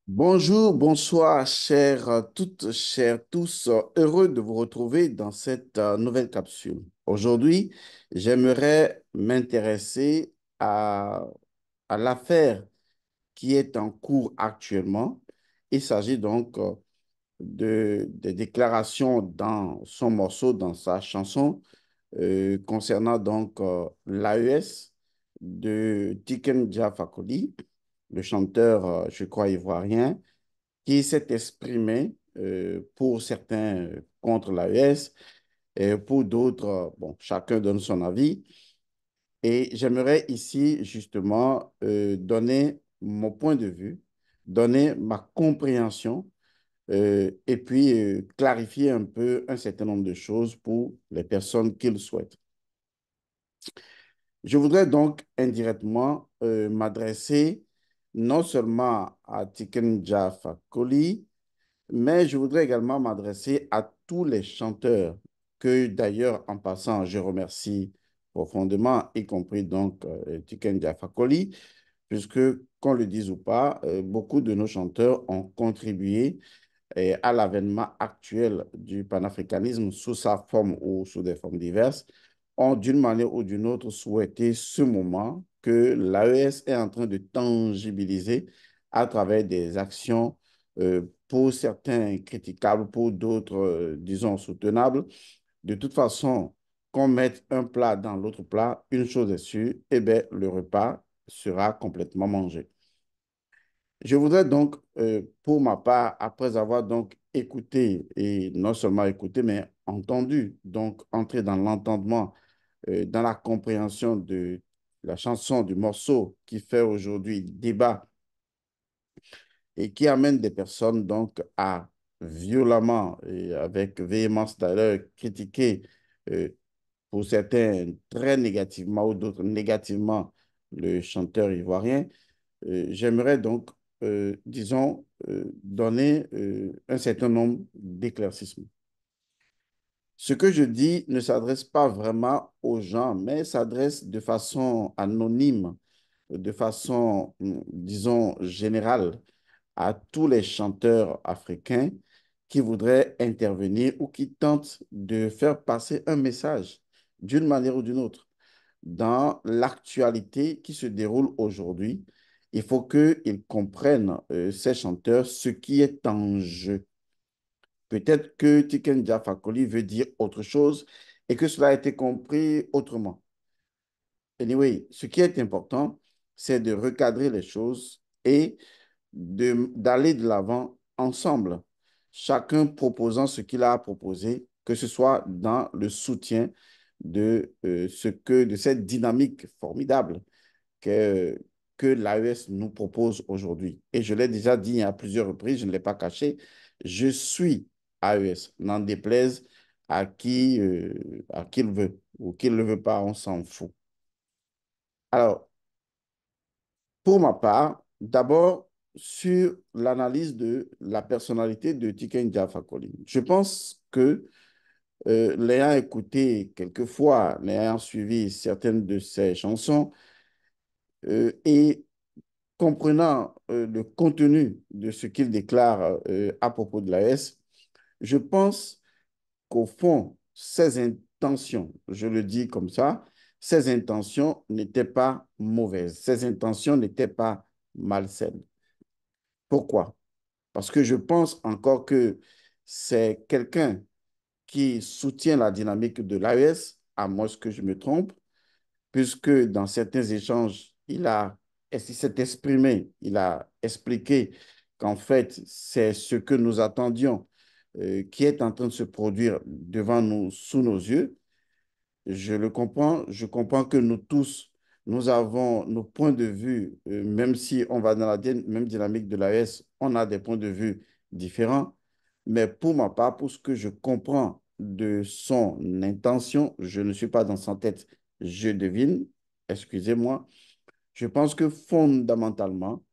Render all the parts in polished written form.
Bonjour, bonsoir, chères toutes, chers tous. Heureux de vous retrouver dans cette nouvelle capsule. Aujourd'hui, j'aimerais m'intéresser à l'affaire qui est en cours actuellement. Il s'agit donc des déclarations dans son morceau, dans sa chanson, concernant donc l'AES de Tiken Jah Fakoly, le chanteur, je crois, ivoirien qui s'est exprimé pour certains contre l'AES et pour d'autres, bon, chacun donne son avis. Et j'aimerais ici justement donner mon point de vue, donner ma compréhension et puis clarifier un peu un certain nombre de choses pour les personnes qui le souhaitent. Je voudrais donc indirectement m'adresser non seulement à Tiken Jah Fakoly, mais je voudrais également m'adresser à tous les chanteurs que d'ailleurs, en passant, je remercie profondément, y compris donc Tiken Jah Fakoly, puisque, qu'on le dise ou pas, beaucoup de nos chanteurs ont contribué à l'avènement actuel du panafricanisme sous sa forme ou sous des formes diverses, ont d'une manière ou d'une autre souhaité ce moment que l'AES est en train de tangibiliser à travers des actions pour certains critiquables, pour d'autres, disons, soutenables. De toute façon, qu'on mette un plat dans l'autre plat, une chose est sûre, eh bien, le repas sera complètement mangé. Je voudrais donc, pour ma part, après avoir donc écouté, et non seulement écouté, mais entendu, donc entrer dans l'entendement, dans la compréhension de la chanson, du morceau qui fait aujourd'hui débat et qui amène des personnes donc à violemment et avec véhémence d'ailleurs critiquer euh, pour certains très négativement ou d'autres négativement le chanteur ivoirien. J'aimerais donc, disons, donner un certain nombre d'éclaircissements. Ce que je dis ne s'adresse pas vraiment aux gens, mais s'adresse de façon anonyme, de façon, disons, générale à tous les chanteurs africains qui voudraient intervenir ou qui tentent de faire passer un message d'une manière ou d'une autre dans l'actualité qui se déroule aujourd'hui. Il faut qu'ils comprennent, ces chanteurs, ce qui est en jeu. Peut-être que Tiken Jah Fakoly veut dire autre chose et que cela a été compris autrement. Anyway, ce qui est important, c'est de recadrer les choses et d'aller de l'avant ensemble, chacun proposant ce qu'il a à proposer, que ce soit dans le soutien de cette dynamique formidable que, que l'AES nous propose aujourd'hui. Et je l'ai déjà dit à plusieurs reprises, je ne l'ai pas caché, je suis AES, n'en déplaise à qui le veut ou qui ne le veut pas, on s'en fout. Alors, pour ma part, d'abord, sur l'analyse de la personnalité de Tiken Jah Fakoly. Je pense que l'ayant écouté quelquefois, l'ayant suivi certaines de ses chansons et comprenant le contenu de ce qu'il déclare à propos de l'AS, je pense qu'au fond, ses intentions, je le dis comme ça, ses intentions n'étaient pas mauvaises, ses intentions n'étaient pas malsaines. Pourquoi? Parce que je pense encore que c'est quelqu'un qui soutient la dynamique de l'AES, à moins que je me trompe, puisque dans certains échanges, il s'est exprimé, il a expliqué qu'en fait, c'est ce que nous attendions qui est en train de se produire devant nous, sous nos yeux. Je le comprends, je comprends que nous tous, nous avons nos points de vue, même si on va dans la même dynamique de l'AS, on a des points de vue différents. Mais pour ma part, pour ce que je comprends de son intention, je ne suis pas dans sa tête, je devine, excusez-moi, je pense que fondamentalement,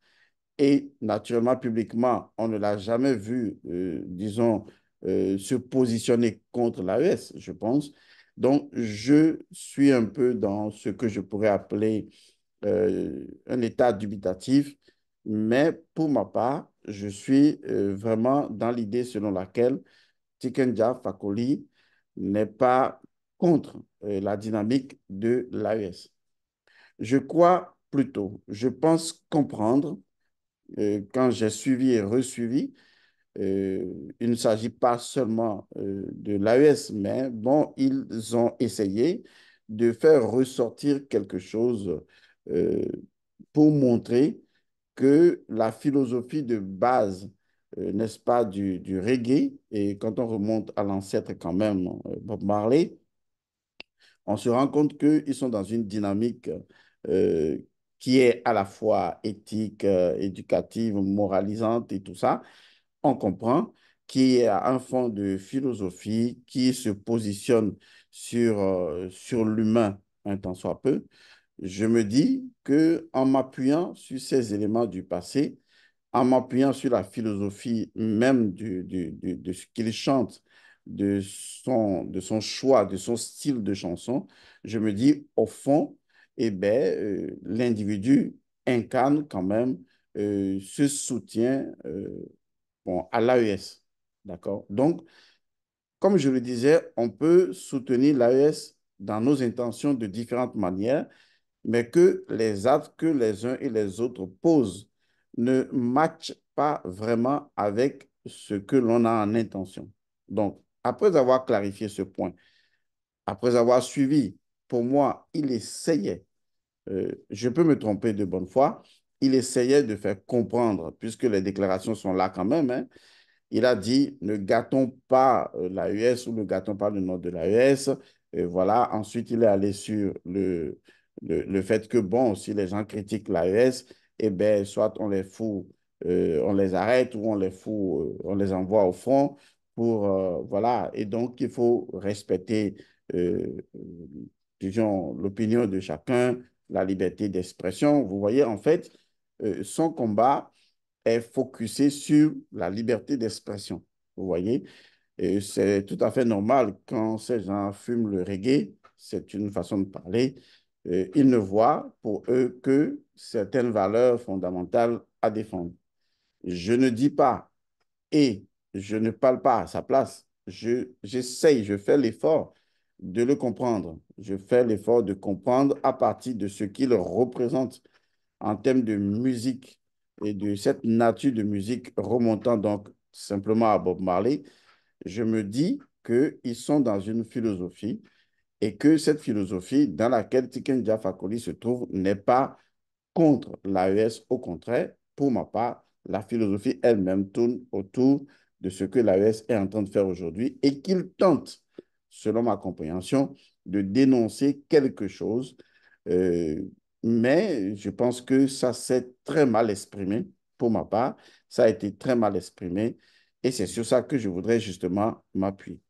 et naturellement, publiquement, on ne l'a jamais vu, disons, se positionner contre l'AES, je pense. Donc, je suis un peu dans ce que je pourrais appeler un état dubitatif. Mais pour ma part, je suis vraiment dans l'idée selon laquelle Tiken Jah Fakoly n'est pas contre la dynamique de l'AES. Je crois plutôt, je pense comprendre, quand j'ai suivi et resuivi, il ne s'agit pas seulement de l'AES, mais bon, ils ont essayé de faire ressortir quelque chose euh, pour montrer que la philosophie de base, n'est-ce pas, du reggae, et quand on remonte à l'ancêtre quand même, Bob Marley, on se rend compte qu'ils sont dans une dynamique euh, qui est à la fois éthique, éducative, moralisante et tout ça. On comprend qu'il y a un fond de philosophie qui se positionne sur l'humain un tant soit peu. Je me dis que en m'appuyant sur ces éléments du passé, en m'appuyant sur la philosophie même de ce qu'il chante, de son choix, de son style de chanson, je me dis, au fond, eh ben, l'individu incarne quand même ce soutien bon, à l'AES. D'accord? Donc, comme je le disais, on peut soutenir l'AES dans nos intentions de différentes manières, mais que les actes que les uns et les autres posent ne matchent pas vraiment avec ce que l'on a en intention. Donc, après avoir clarifié ce point, après avoir suivi, pour moi, il essayait, je peux me tromper de bonne foi, il essayait de faire comprendre, puisque les déclarations sont là quand même, hein, il a dit, ne gâtons pas l'AES ou ne gâtons pas le nom de l'AES. Et voilà. Ensuite, il est allé sur le fait que, bon, si les gens critiquent l'AES, eh bien, soit on les fout, on les arrête ou on les fout, on les envoie au front pour, voilà. Et donc, il faut respecter, disons, l'opinion de chacun, la liberté d'expression. Vous voyez, en fait, son combat est focusé sur la liberté d'expression. Vous voyez? Et c'est tout à fait normal quand ces gens fument le reggae, c'est une façon de parler. Ils ne voient pour eux que certaines valeurs fondamentales à défendre. Je ne dis pas et je ne parle pas à sa place. J'essaye, je fais l'effort de le comprendre. Je fais l'effort de comprendre à partir de ce qu'il représente en termes de musique et de cette nature de musique remontant donc simplement à Bob Marley, je me dis qu'ils sont dans une philosophie et que cette philosophie dans laquelle Tiken Jah Fakoly se trouve n'est pas contre l'AES. Au contraire, pour ma part, la philosophie elle-même tourne autour de ce que l'AES est en train de faire aujourd'hui et qu'il tente, selon ma compréhension, de dénoncer quelque chose. Euh, mais je pense que ça s'est très mal exprimé, pour ma part. Ça a été très mal exprimé et c'est sur ça que je voudrais justement m'appuyer.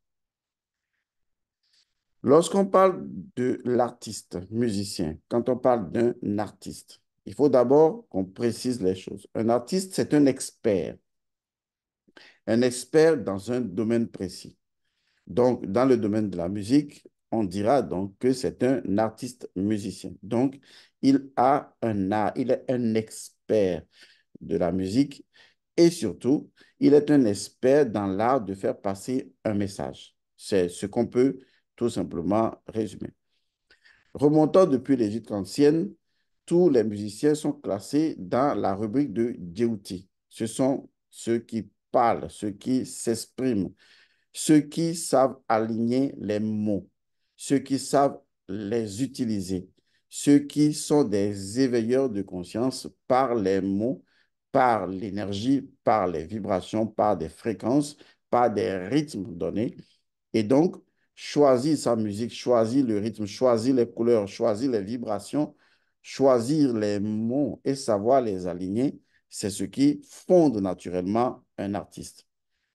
Lorsqu'on parle de l'artiste, musicien, quand on parle d'un artiste, il faut d'abord qu'on précise les choses. Un artiste, c'est un expert dans un domaine précis. Donc, dans le domaine de la musique, on dira donc que c'est un artiste musicien. Donc, il a un art, il est un expert de la musique et surtout, il est un expert dans l'art de faire passer un message. C'est ce qu'on peut tout simplement résumer. Remontant depuis l'Égypte ancienne, tous les musiciens sont classés dans la rubrique de Djeuti. Ce sont ceux qui parlent, ceux qui s'expriment, ceux qui savent aligner les mots, ceux qui savent les utiliser, ceux qui sont des éveilleurs de conscience par les mots, par l'énergie, par les vibrations, par des fréquences, par des rythmes donnés. Et donc, choisir sa musique, choisir le rythme, choisir les couleurs, choisir les vibrations, choisir les mots et savoir les aligner, c'est ce qui fonde naturellement un artiste.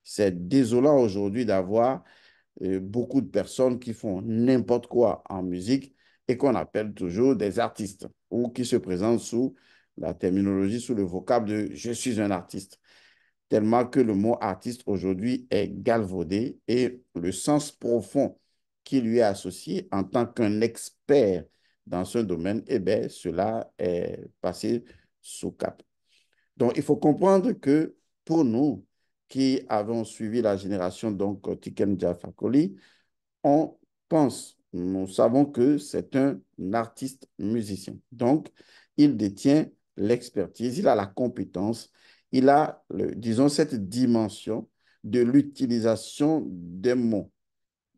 C'est désolant aujourd'hui d'avoir beaucoup de personnes qui font n'importe quoi en musique et qu'on appelle toujours des artistes ou qui se présentent sous la terminologie, sous le vocable de je suis un artiste, tellement que le mot artiste aujourd'hui est galvaudé et le sens profond qui lui est associé en tant qu'un expert dans ce domaine, eh bien, cela est passé sous cap. Donc, il faut comprendre que pour nous qui avons suivi la génération donc Tiken Jah Fakoly, on pense, nous savons que c'est un artiste musicien. Donc, il détient l'expertise, il a la compétence, il a, disons, cette dimension de l'utilisation des mots,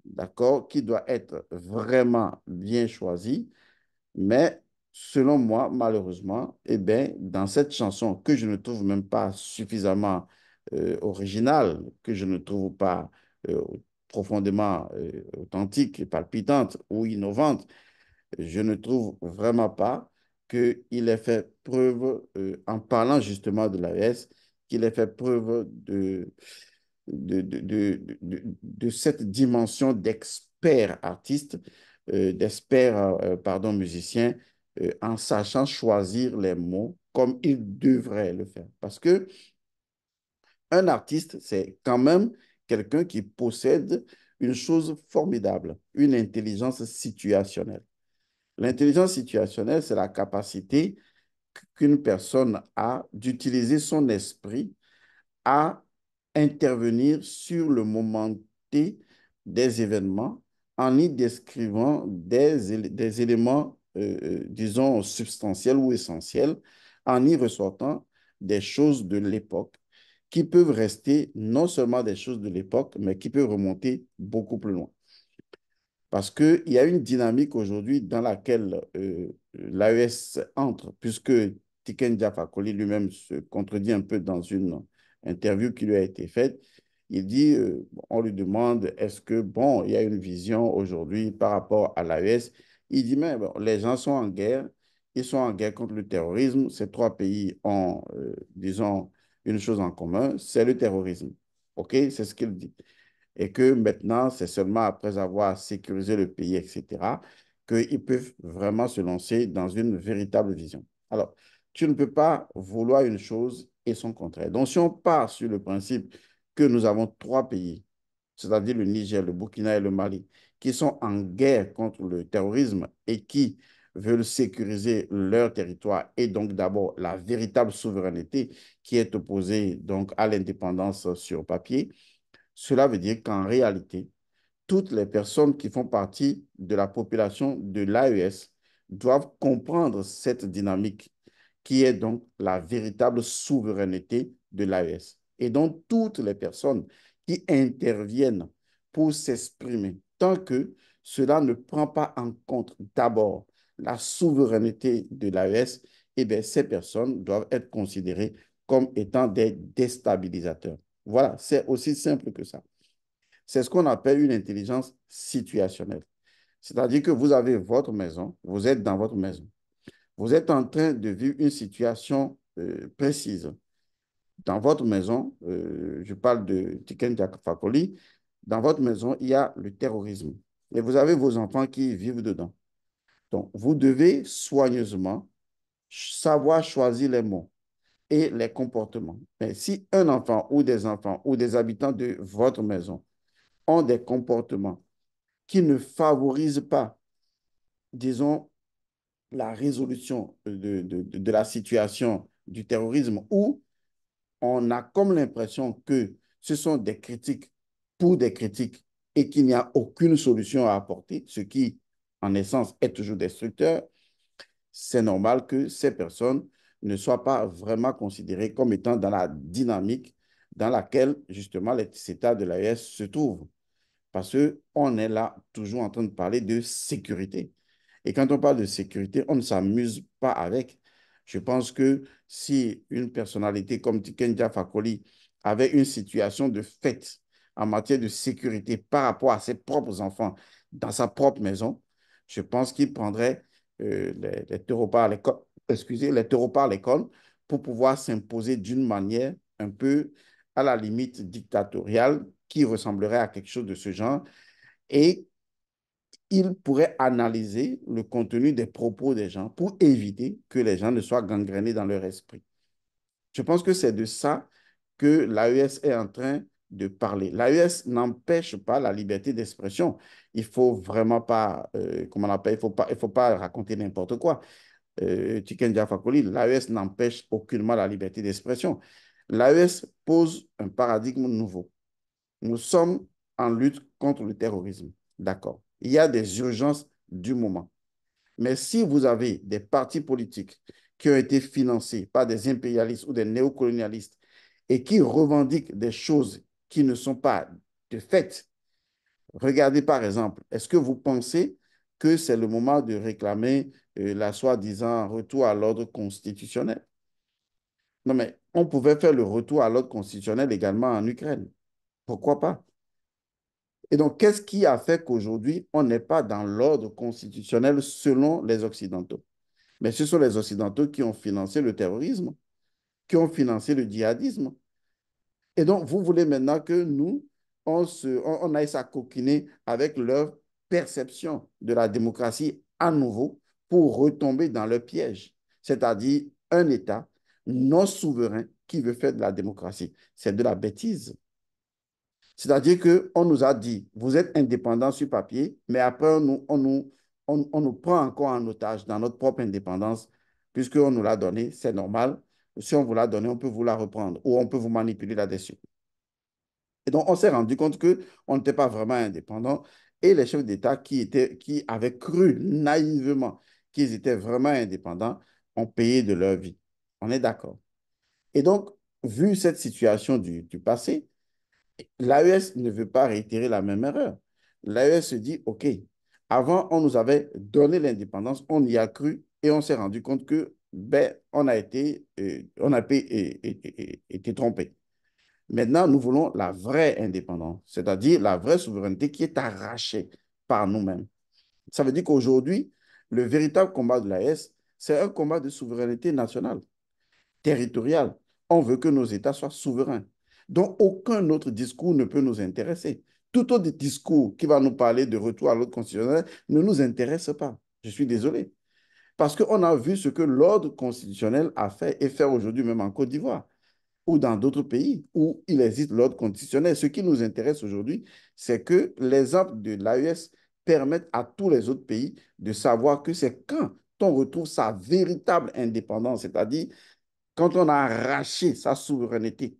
d'accord, qui doit être vraiment bien choisi. Mais selon moi, malheureusement, eh bien, dans cette chanson que je ne trouve même pas suffisamment originale, que je ne trouve pas euh, profondément authentique, palpitante ou innovante, je ne trouve vraiment pas qu'il ait fait preuve, en parlant justement de l'AES, qu'il ait fait preuve de cette dimension d'expert artiste, d'expert, pardon, musicien, en sachant choisir les mots comme il devrait le faire. Parce que un artiste, c'est quand même quelqu'un qui possède une chose formidable, une intelligence situationnelle. L'intelligence situationnelle, c'est la capacité qu'une personne a d'utiliser son esprit à intervenir sur le moment T des événements en y décrivant des éléments, disons, substantiels ou essentiels, en y ressortant des choses de l'époque qui peuvent rester non seulement des choses de l'époque, mais qui peuvent remonter beaucoup plus loin. Parce qu'il y a une dynamique aujourd'hui dans laquelle l'AES entre, puisque Tiken Jah Fakoly lui-même se contredit un peu dans une interview qui lui a été faite. Il dit, on lui demande, est-ce que, bon, il y a une vision aujourd'hui par rapport à l'AES. Il dit, mais bon, les gens sont en guerre, ils sont en guerre contre le terrorisme. Ces trois pays ont, disons, une chose en commun, c'est le terrorisme. OK? C'est ce qu'il dit et que maintenant, c'est seulement après avoir sécurisé le pays, etc., qu'ils peuvent vraiment se lancer dans une véritable vision. Alors, tu ne peux pas vouloir une chose et son contraire. Donc, si on part sur le principe que nous avons trois pays, c'est-à-dire le Niger, le Burkina et le Mali, qui sont en guerre contre le terrorisme et qui veulent sécuriser leur territoire et donc d'abord la véritable souveraineté qui est opposée donc à l'indépendance sur papier, cela veut dire qu'en réalité, toutes les personnes qui font partie de la population de l'AES doivent comprendre cette dynamique qui est donc la véritable souveraineté de l'AES. Et donc, toutes les personnes qui interviennent pour s'exprimer, tant que cela ne prend pas en compte d'abord la souveraineté de l'AES, eh bien, ces personnes doivent être considérées comme étant des déstabilisateurs. Voilà, c'est aussi simple que ça. C'est ce qu'on appelle une intelligence situationnelle. C'est-à-dire que vous avez votre maison, vous êtes dans votre maison, vous êtes en train de vivre une situation précise. Dans votre maison, je parle de Tiken Jah Fakoly, dans votre maison, il y a le terrorisme. Et vous avez vos enfants qui vivent dedans. Donc, vous devez soigneusement savoir choisir les mots et les comportements. Mais si un enfant ou des habitants de votre maison ont des comportements qui ne favorisent pas, disons, la résolution de la situation du terrorisme, où on a comme l'impression que ce sont des critiques pour des critiques et qu'il n'y a aucune solution à apporter, ce qui, en essence, est toujours destructeur, c'est normal que ces personnes ne soient pas vraiment considérées comme étant dans la dynamique dans laquelle, justement, les États de l'AES se trouvent. Parce qu'on est là toujours en train de parler de sécurité. Et quand on parle de sécurité, on ne s'amuse pas avec. Je pense que si une personnalité comme Tiken Jah Fakoly avait une situation de fait en matière de sécurité par rapport à ses propres enfants dans sa propre maison, je pense qu'il prendrait les taureaux par les cornes, excusez, les taureaux par les cornes pour pouvoir s'imposer d'une manière un peu à la limite dictatoriale qui ressemblerait à quelque chose de ce genre. Et il pourrait analyser le contenu des propos des gens pour éviter que les gens ne soient gangrénés dans leur esprit. Je pense que c'est de ça que l'AES est en train de parler. L'AES n'empêche pas la liberté d'expression. Il ne faut vraiment pas, comment on appelle, il faut pas raconter n'importe quoi. Tiken Jah Fakoly, l'AES n'empêche aucunement la liberté d'expression. L'AES pose un paradigme nouveau. Nous sommes en lutte contre le terrorisme. D'accord. Il y a des urgences du moment. Mais si vous avez des partis politiques qui ont été financés par des impérialistes ou des néocolonialistes et qui revendiquent des choses qui ne sont pas de fait, regardez par exemple, est-ce que vous pensez que c'est le moment de réclamer la soi-disant retour à l'ordre constitutionnel? Non, mais on pouvait faire le retour à l'ordre constitutionnel également en Ukraine. Pourquoi pas? Et donc, qu'est-ce qui a fait qu'aujourd'hui, on n'est pas dans l'ordre constitutionnel selon les Occidentaux? Mais ce sont les Occidentaux qui ont financé le terrorisme, qui ont financé le djihadisme. Et donc, vous voulez maintenant que nous, on aille s'acoquiner avec leur perception de la démocratie à nouveau pour retomber dans le piège, c'est-à-dire un État non souverain qui veut faire de la démocratie. C'est de la bêtise. C'est-à-dire qu'on nous a dit, vous êtes indépendants sur papier, mais après, on nous prend encore en otage dans notre propre indépendance, puisqu'on nous l'a donné, c'est normal. Si on vous l'a donné, on peut vous la reprendre ou on peut vous manipuler là-dessus. Et donc, on s'est rendu compte qu'on n'était pas vraiment indépendant et les chefs d'État qui avaient cru naïvement qu'ils étaient vraiment indépendants ont payé de leur vie. On est d'accord. Et donc, vu cette situation du passé, l'AES ne veut pas réitérer la même erreur. L'AES se dit, OK, avant, on nous avait donné l'indépendance, on y a cru et on s'est rendu compte que, ben, on a été trompé. Maintenant, nous voulons la vraie indépendance, c'est-à-dire la vraie souveraineté qui est arrachée par nous-mêmes. Ça veut dire qu'aujourd'hui, le véritable combat de l'AES, c'est un combat de souveraineté nationale territoriale. On veut que nos États soient souverains. Donc, aucun autre discours ne peut nous intéresser. Tout autre discours qui va nous parler de retour à l'ordre constitutionnel ne nous intéresse pas. Je suis désolé. Parce qu'on a vu ce que l'ordre constitutionnel a fait et fait aujourd'hui même en Côte d'Ivoire ou dans d'autres pays où il existe l'ordre constitutionnel. Ce qui nous intéresse aujourd'hui, c'est que l'exemple de l'AES permette à tous les autres pays de savoir que c'est quand on retrouve sa véritable indépendance, c'est-à-dire quand on a arraché sa souveraineté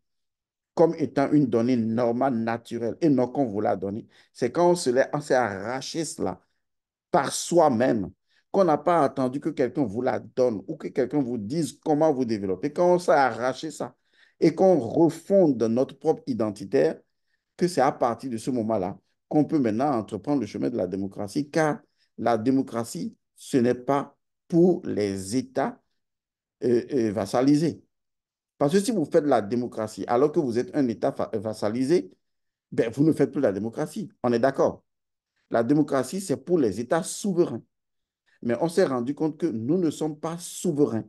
comme étant une donnée normale, naturelle, et non qu'on vous l'a donnée, c'est quand on s'est arraché cela par soi-même, qu'on n'a pas attendu que quelqu'un vous la donne ou que quelqu'un vous dise comment vous développer, quand on s'est arraché ça et qu'on refonde notre propre identitaire, que c'est à partir de ce moment-là qu'on peut maintenant entreprendre le chemin de la démocratie, car la démocratie, ce n'est pas pour les États vassalisés. Parce que si vous faites la démocratie alors que vous êtes un État vassalisé, ben, vous ne faites plus la démocratie. On est d'accord. La démocratie, c'est pour les États souverains. Mais on s'est rendu compte que nous ne sommes pas souverains,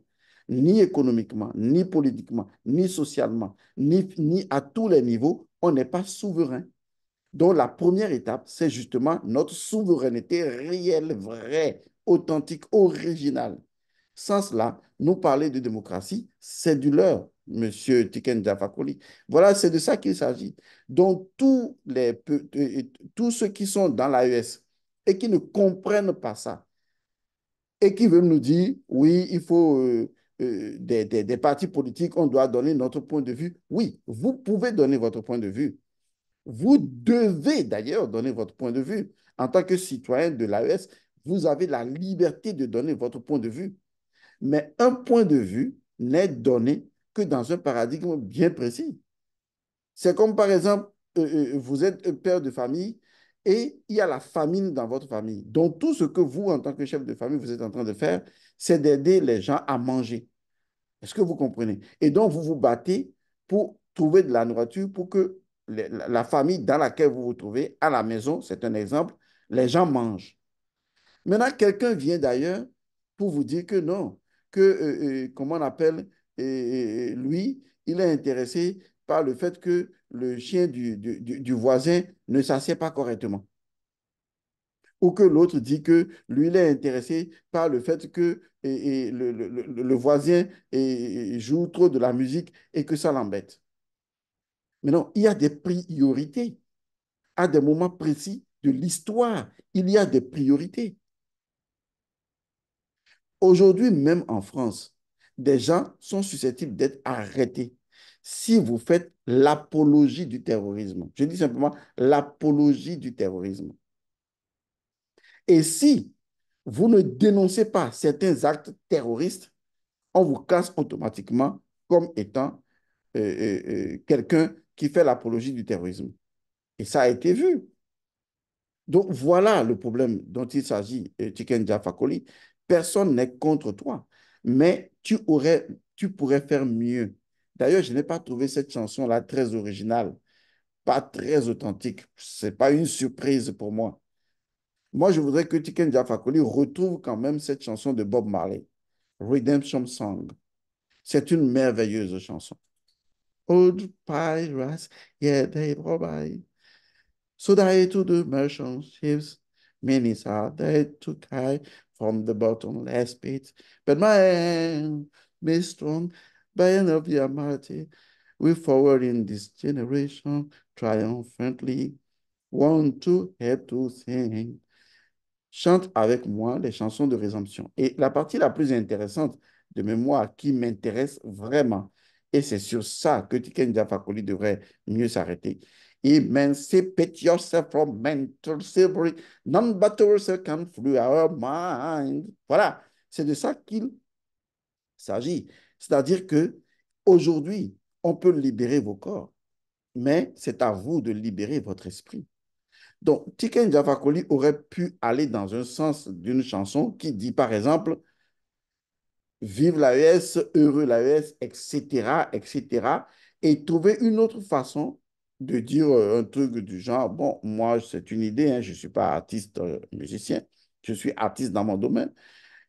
ni économiquement, ni politiquement, ni socialement, ni à tous les niveaux. On n'est pas souverain. Donc, la première étape, c'est justement notre souveraineté réelle, vraie, authentique, originale. Sans cela, nous parler de démocratie, c'est du leurre, monsieur Tiken Jafakoli. Voilà, c'est de ça qu'il s'agit. Donc, tous ceux qui sont dans l'AES et qui ne comprennent pas ça, et qui veulent nous dire, oui, il faut des partis politiques, on doit donner notre point de vue. Oui, vous pouvez donner votre point de vue. Vous devez d'ailleurs donner votre point de vue. En tant que citoyen de l'AES, vous avez la liberté de donner votre point de vue. Mais un point de vue n'est donné que dans un paradigme bien précis. C'est comme par exemple, vous êtes père de famille et il y a la famine dans votre famille. Donc tout ce que vous, en tant que chef de famille, vous êtes en train de faire, c'est d'aider les gens à manger. Est-ce que vous comprenez? Et donc vous vous battez pour trouver de la nourriture pour que la famille dans laquelle vous vous trouvez, à la maison, c'est un exemple, les gens mangent. Maintenant, quelqu'un vient d'ailleurs pour vous dire que non, que, comment on appelle, lui, il est intéressé par le fait que le chien du voisin ne s'assied pas correctement. Ou que l'autre dit que lui, il est intéressé par le fait que le voisin joue trop de la musique et que ça l'embête. Mais non, il y a des priorités. À des moments précis de l'histoire, il y a des priorités. Aujourd'hui, même en France, des gens sont susceptibles d'être arrêtés si vous faites l'apologie du terrorisme. Je dis simplement l'apologie du terrorisme. Et si vous ne dénoncez pas certains actes terroristes, on vous classe automatiquement comme étant quelqu'un qui fait l'apologie du terrorisme. Et ça a été vu. Donc voilà le problème dont il s'agit, Tiken Jah Fakoly. Personne n'est contre toi, mais tu pourrais faire mieux. D'ailleurs, je n'ai pas trouvé cette chanson-là très originale, pas très authentique. Ce n'est pas une surprise pour moi. Moi, je voudrais que Tiken Jah Fakoly retrouve quand même cette chanson de Bob Marley, Redemption Song. C'est une merveilleuse chanson. Old pirates, yeah, they robbed. So they to the merchant ships, many are they took high from the bottomless pit. But my hand made strong by end of the mighty. We forward in this generation triumphantly. One, two, head to sing. Chante avec moi les chansons de résomption. Et la partie la plus intéressante de mémoire qui m'intéresse vraiment, et c'est sur ça que Tiken Jah Fakoly devrait mieux s'arrêter. Emancipate yourself from mental slavery. None but ourselves can free our mind. Voilà, c'est de ça qu'il s'agit. C'est-à-dire que aujourd'hui, on peut libérer vos corps, mais c'est à vous de libérer votre esprit. Donc, Tiken Jah Fakoly aurait pu aller dans un sens d'une chanson qui dit, par exemple, vive l'AES, heureux l'AES, etc., etc., et trouver une autre façon de dire un truc du genre, bon, moi, c'est une idée, hein, je ne suis pas artiste musicien, je suis artiste dans mon domaine,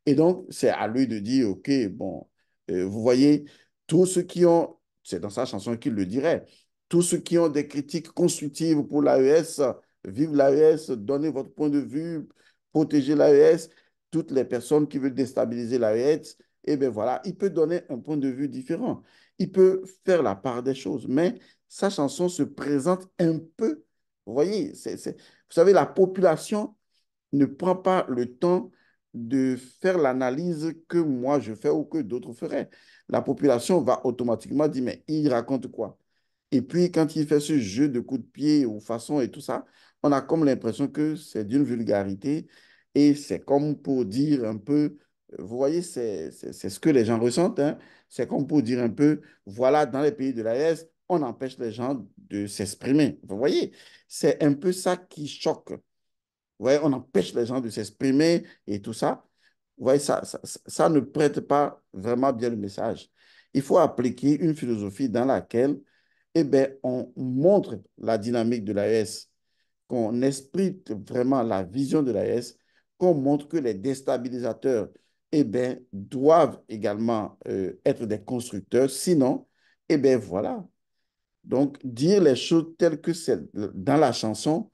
et donc, c'est à lui de dire, OK, bon, vous voyez, tous ceux qui ont, c'est dans sa chanson qu'il le dirait, tous ceux qui ont des critiques constructives pour l'AES, vive l'AES, donnez votre point de vue, protégez l'AES, toutes les personnes qui veulent déstabiliser l'AES, eh bien voilà, il peut donner un point de vue différent. Il peut faire la part des choses, mais sa chanson se présente un peu, vous voyez, vous savez, la population ne prend pas le temps de faire l'analyse que moi je fais ou que d'autres feraient. La population va automatiquement dire, mais il raconte quoi? Et puis, quand il fait ce jeu de coups de pied ou façon et tout ça, on a comme l'impression que c'est d'une vulgarité et c'est comme pour dire un peu, vous voyez, c'est ce que les gens ressentent, hein? C'est comme pour dire un peu, voilà, dans les pays de l'AES, on empêche les gens de s'exprimer. Vous voyez, c'est un peu ça qui choque. Ouais, on empêche les gens de s'exprimer et tout ça. Ouais, ça ne prête pas vraiment bien le message. Il faut appliquer une philosophie dans laquelle eh ben, on montre la dynamique de l'AES, qu'on explique vraiment la vision de l'AES, qu'on montre que les déstabilisateurs eh ben, doivent également être des constructeurs. Sinon, eh ben, voilà. Donc, dire les choses telles que c'est dans la chanson,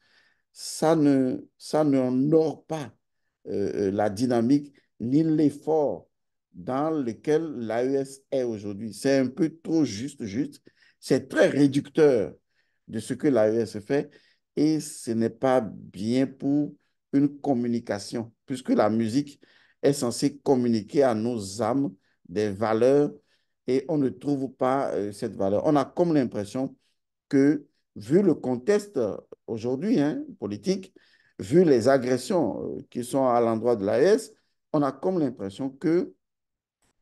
ça ne honore pas la dynamique ni l'effort dans lequel l'AES est aujourd'hui. C'est un peu trop juste. C'est très réducteur de ce que l'AES fait et ce n'est pas bien pour une communication, puisque la musique est censée communiquer à nos âmes des valeurs et on ne trouve pas cette valeur. On a comme l'impression que, vu le contexte aujourd'hui politique, vu les agressions qui sont à l'endroit de l'AES, on a comme l'impression que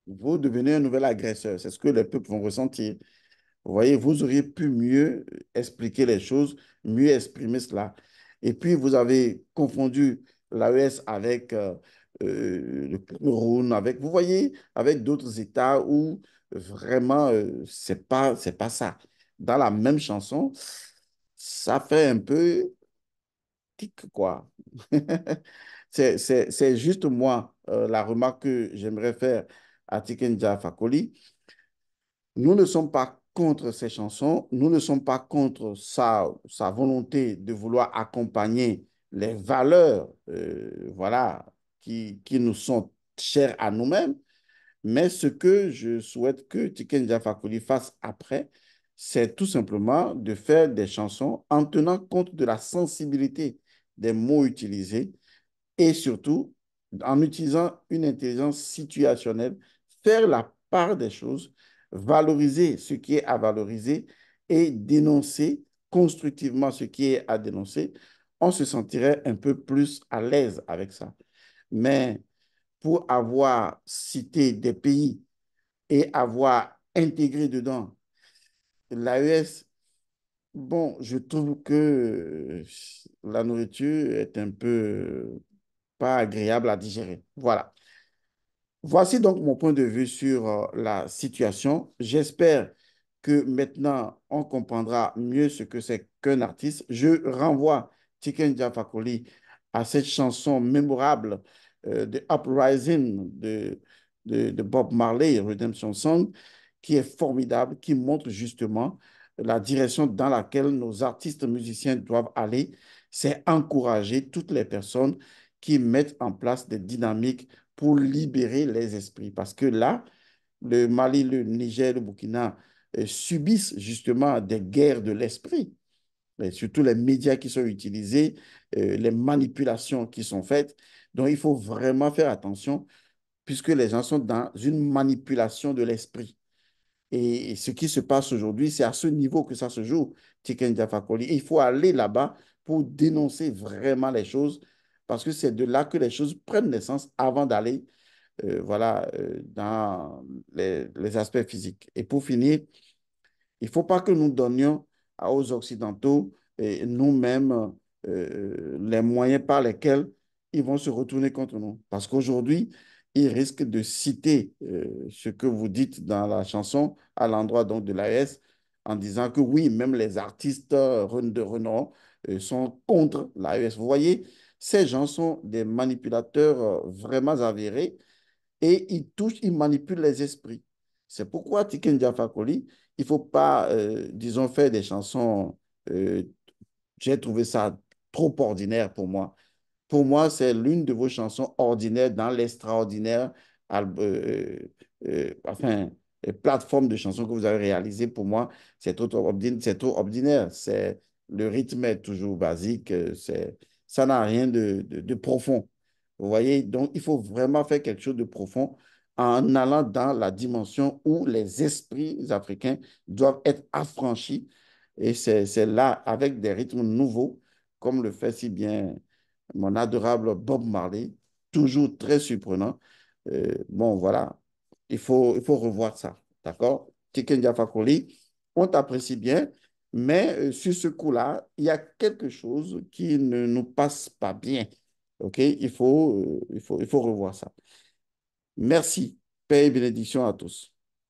vous devenez un nouvel agresseur. C'est ce que les peuples vont ressentir. Vous voyez, vous auriez pu mieux expliquer les choses, mieux exprimer cela. Et puis, vous avez confondu l'AES avec le Cameroun, avec, vous voyez, avec d'autres États où vraiment, c'est pas ça. Dans la même chanson, ça fait un peu tic, quoi. C'est juste moi, la remarque que j'aimerais faire à Tiken Jah Fakoly. Nous ne sommes pas contre ces chansons, nous ne sommes pas contre sa volonté de vouloir accompagner les valeurs voilà, qui nous sont chères à nous-mêmes. Mais ce que je souhaite que Tiken Jah Fakoly fasse après, c'est tout simplement de faire des chansons en tenant compte de la sensibilité des mots utilisés et surtout en utilisant une intelligence situationnelle, faire la part des choses, valoriser ce qui est à valoriser et dénoncer constructivement ce qui est à dénoncer, on se sentirait un peu plus à l'aise avec ça. Mais pour avoir cité des pays et avoir intégré dedans l'AES, bon, je trouve que la nourriture est un peu pas agréable à digérer. Voilà. Voici donc mon point de vue sur la situation. J'espère que maintenant, on comprendra mieux ce que c'est qu'un artiste. Je renvoie Tiken Jah Fakoly à cette chanson mémorable de Uprising de Bob Marley, Redemption Song, qui est formidable, qui montre justement la direction dans laquelle nos artistes musiciens doivent aller. C'est encourager toutes les personnes qui mettent en place des dynamiques pour libérer les esprits. Parce que là, le Mali, le Niger, le Burkina subissent justement des guerres de l'esprit. Et surtout les médias qui sont utilisés, les manipulations qui sont faites. Donc, il faut vraiment faire attention puisque les gens sont dans une manipulation de l'esprit. Et ce qui se passe aujourd'hui, c'est à ce niveau que ça se joue, Tiken Jah Fakoly. Il faut aller là-bas pour dénoncer vraiment les choses parce que c'est de là que les choses prennent naissance avant d'aller voilà, dans les aspects physiques. Et pour finir, il ne faut pas que nous donnions aux Occidentaux et nous-mêmes les moyens par lesquels ils vont se retourner contre nous. Parce qu'aujourd'hui, ils risquent de citer ce que vous dites dans la chanson à l'endroit donc de l'AES en disant que oui, même les artistes de renom sont contre l'AES. Vous voyez, ces gens sont des manipulateurs vraiment avérés et il touche, il manipule les esprits. C'est pourquoi Tiken Jah Fakoly, il ne faut pas, disons, faire des chansons. euh, j'ai trouvé ça trop ordinaire pour moi. Pour moi, c'est l'une de vos chansons ordinaires dans l'extraordinaire enfin, plateforme de chansons que vous avez réalisée. Pour moi, c'est trop ordinaire. Le rythme est toujours basique. Ça n'a rien de profond. Vous voyez, donc il faut vraiment faire quelque chose de profond en allant dans la dimension où les esprits africains doivent être affranchis. Et c'est là, avec des rythmes nouveaux, comme le fait si bien mon adorable Bob Marley, toujours très surprenant. Bon, voilà, il faut revoir ça, d'accord? Tiken Jah Fakoly, on t'apprécie bien, mais sur ce coup-là, il y a quelque chose qui ne nous passe pas bien, OK? Il faut revoir ça. Merci. Paix et bénédiction à tous.